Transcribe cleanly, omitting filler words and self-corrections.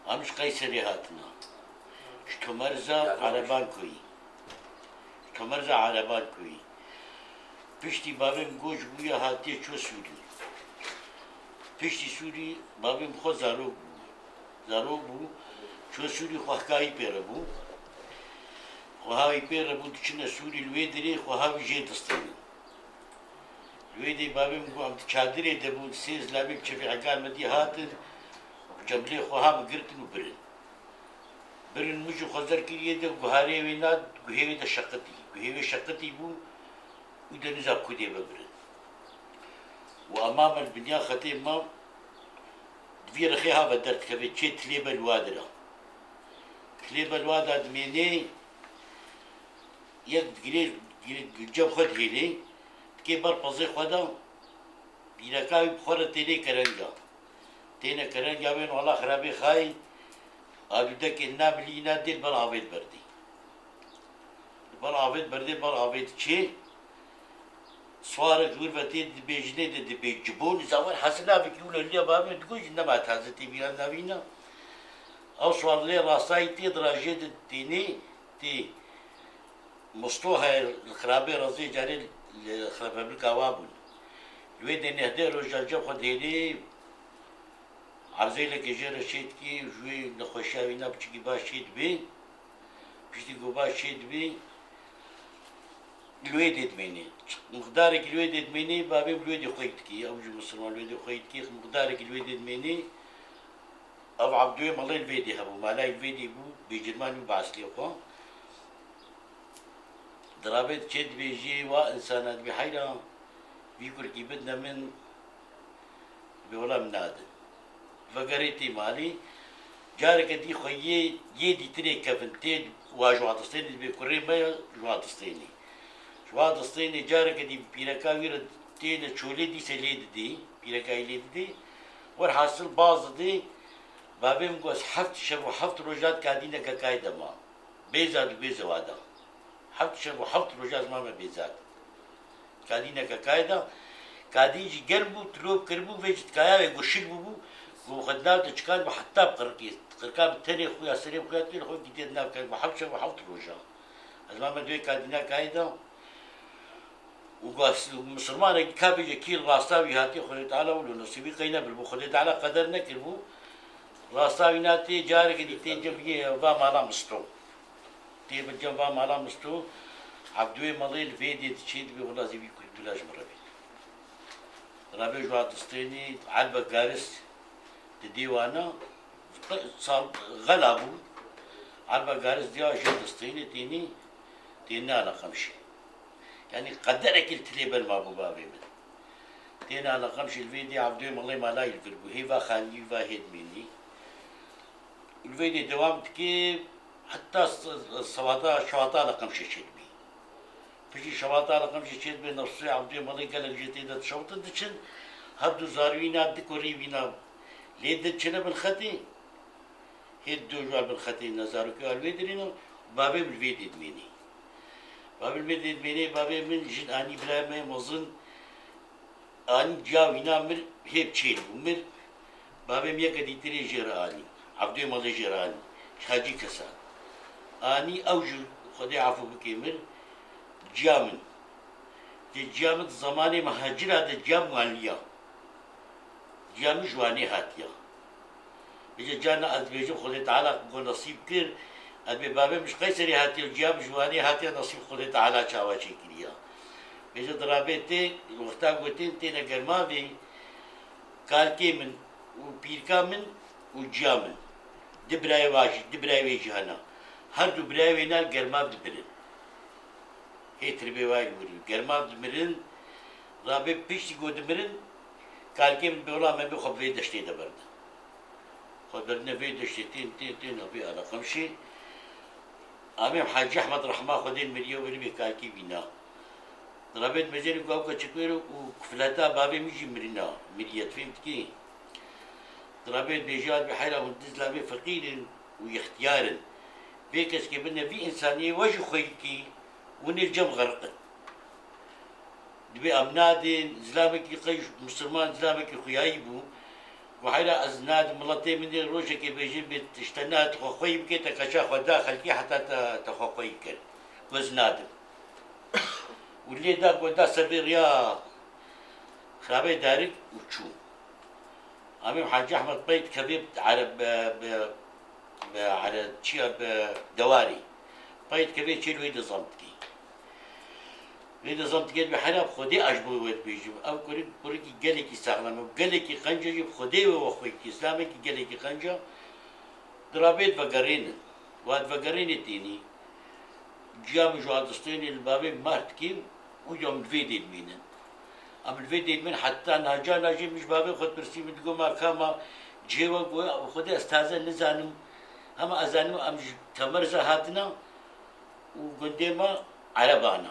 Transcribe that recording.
امش قيصري هاتنا شتمرزا عربان كوي شتمرزا عربان كوي پشتی بابم گوش بویا هاتی چو sorry پشتی sorry بابم خود زارو بو چو سوری خواه پیره بو خواه پیره بو دچنه سوری لوی دری خواه جه دستانی لوی دی بابم گو ام چادری ده بو سیز لابیم چفی عقال مدی هاتن جمله خواه بگرتن و برن مجو خزر کریه ده گوهاری ویناد گوهیوی ده شقتی بو وده نزاق كودي ببرد وأمام البنيان خطي ما في رخيها بدرت كبي تشي تليب الوادرة تليب الوادرة دميني يك جري جاب خد هيلي تكي بار بزي خدا بيركاوي بخورة تيني كرنجا تينا كرنجا وين والله خرابي خاي أبدك النابلي نادل بالعبيد بردي بالعبيد بردي بالعبيد تشي سوارك غرفتي دبيجني دبيجبون زاول حسنا بكيلو اللي بابي تقول انما تازتي بيان نبينا او سوار لي راسايتي دراجه الديني تي مصطوها الخرابي رزي جاري الخرابي بالكوابل الويد نهدر رجال جاب خديني عرزي لك يجي رشيد كي جوي نخوشاوي نبتشي باشيد بي بيشتي باشيد بي الويد يدميني مقدارك الويد يدميني بابي الويد يخيتكي او جو مسلمان الويد يخيتكي مقدارك الويد يدميني او عبدوي مالي الويد يهبو مالاي الويد يبو بيجرماني وبعث لي اخوان درابت شد بيجي وانسانات بحيرة بيقول كي بدنا من بولا من نادن فقريتي مالي جارك دي خويي يدي تري كفنتين واجو عطستيني بيقري ما جو عطستيني شواد الصيني جارك دي بيركاوير تينا تشولي دي سليد دي بيركاي ليد دي والحاصل باز دي بابي مقوس حفت شب وحفت رجات كادينا كايدا ما بيزاد وبيزوادا حفت شب وحفت رجات ما بيزاد كادينا كايدا كاديجي قربو تلوب كربو فيجت كايا يقشل بو وخدناه تشكال وحتى بقرقيس قرقاب التاني خويا سريم خويا تاني خويا جديد ناب كان وحفت شب وحفت رجات أزمان دوي كادينا كايدا وقاس مسلمان كابي كيل راستاوي هاتي خدي تعالى ولو نصيبي قينا بالبو خدي تعالى قدر نكربو راستاوي ناتي جارك دي تنجبيه با مالا مستو تي بجنبا مالا مستو عبدوي ماليل فيدي تشيد بي والله زي بيكو بلاش مربي رابي جوات استيني علبة قارس تديوانا غلبو علبة قارس ديوا جد استيني تيني على خمشي يعني قدرك التليبل ما ابو بابي من تينا على قمش الفيديو عبدوي والله ما لا يلقربو هيفا خاني فا هيد مني الفيديو دوام تكي حتى الصواتا شواطا على قمش شدبي فشي شواطا على قمش شدبي نفسي عبدوي والله قال الجيتي دا تشوط دتشن هبدو زاروينا دكوري بينا ليه دتشنا بالختي هيدو جوال بالختي نزارو كيو الفيديو بابي بالفيديو دميني بابي المدينة بيني بابي من جن أني بلا ما مظن أني جاوينا مر هيب شيل ومر بابي ميا قدي تري جراني عبدوي مالي جراني حاجي كسا أني أوجو خدي عفو بكيمر جامن دي جامن زماني مهاجر هذا جام واليا جام جواني هاتيا بيجي جانا أدبيجو خدي تعالى قول نصيب كير أبي بابي مش قيصري هاتي الجياب جواني هاتي نصيب خدي تعالى شاواشي كريا بيجي ضرابتي وقتا قوتين تينا قرماوي كالكي من وبيركا من وجامن دبراي واجي دبراي ويجي هنا هر دبراي وينا قرماو دبرن هي تربي واي وري قرماو دبرن رابي بيشتي قو دبرن كالكي من بيولا ما بيخب في دشتي دبرن خبرنا في دشتي تين أبي على خمشي أمام حاج أحمد رحمة خدين مليون وربي كالكي بينا رابط مجاني قوكا تشكويرو وكفلاتا بابي ميجي مرينا مليات فهمت كي رابط بيجاد بحيرة مندز لابي فقير واختيار بيكس كي بدنا في إنسانية وجه خيكي ونرجم غرقا دبي أمنادين زلامك يقيش مسلمان زلامك يخيايبو وحيلا أزناد ملتي من روجة كي بيجي بتشتنا تخوي بكيتا كشا خدا خلكي حتى تخوي كن وزناد واللي دا قدا سبير يا خرابي دارك وشو أمي حاج أحمد بيت كبير على على شيء بدواري بيت كبير شيل ويد زمتكي ويد زمتكي بحنا بخدي أجبو ويد بيجي أو كوريكي جلكي ساغلام وجلكي خنجة جب خدي وخويكي إسلامي جلكي خنجة درابيت فقرين واد فقرين تيني جام جواد استيني البابي مارتكي وجام الفيديو المينن أم الفيديو من حتى نهجا ناجي مش بابي خد برسي متقو ما كاما جيوا وخدي استاذة نزانم أما أزانم أم تمرزة هاتنا وقديما على بانا